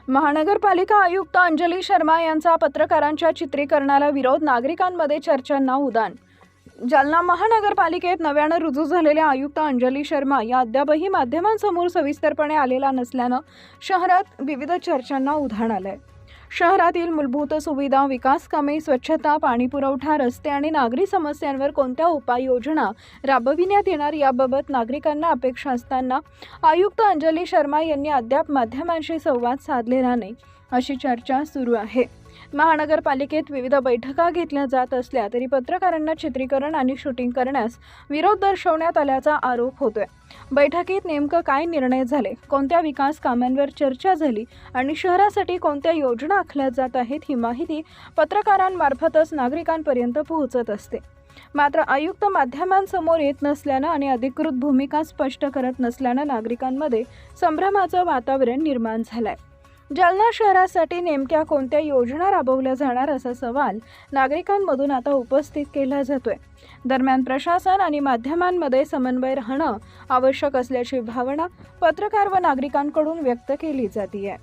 महानगरपालिका आयुक्त अंजली शर्मा यांचा पत्रकारांच्या चित्रीकरणाला विरोध, नागरिकांमध्ये चर्चांना उधाण। जालना महानगरपालिकेत नव्यानं रुजू झालेल्या आयुक्त अंजली शर्मा या अद्यापही माध्यमांसमोर सविस्तरपणे आलेला नसल्यानं शहरात विविध चर्चांना उधाण आलंय। शहरातील मूलभूत सुविधा, विकास कामे, स्वच्छता, पाणी पुरवठा, रस्ते आणि नागरी समस्यांवर कोणत्या उपाययोजना राबविण्यात येणार याबाबत नागरिकांना अपेक्षा असताना आयुक्त अंजली शर्मा यांनी अद्याप माध्यमांशी संवाद साधलेला नाही, अशी चर्चा सुरू आहे। महानगरपालिकेत विविध बैठका घेतल्या जात असल्या तरी पत्रकारांना चित्रीकरण आणि शूटिंग करण्यास विरोध दर्शवण्यात आल्याचा आरोप होतोय। बैठकीत नेमकं काय निर्णय झाले, कोणत्या विकास कामांवर चर्चा झाली आणि शहरासाठी कोणत्या योजना आखल्या जात आहेत ही माहिती पत्रकारांमार्फतच नागरिकांपर्यंत पोहोचत असते। मात्र आयुक्त माध्यमांसमोर येत नसल्यानं आणि अधिकृत भूमिका स्पष्ट करत नसल्यानं नागरिकांमध्ये संभ्रमाचं वातावरण निर्माण झालंय। जालना शहरासाठी नेमक्या कोणत्या योजना राबवल्या जाणार असा सवाल नागरिकांमधून आता उपस्थित केला जातोय। दरम्यान प्रशासन आणि माध्यमांमध्ये समन्वय राहणं आवश्यक असल्याची भावना पत्रकार व नागरिकांकडून व्यक्त केली जाते आहे।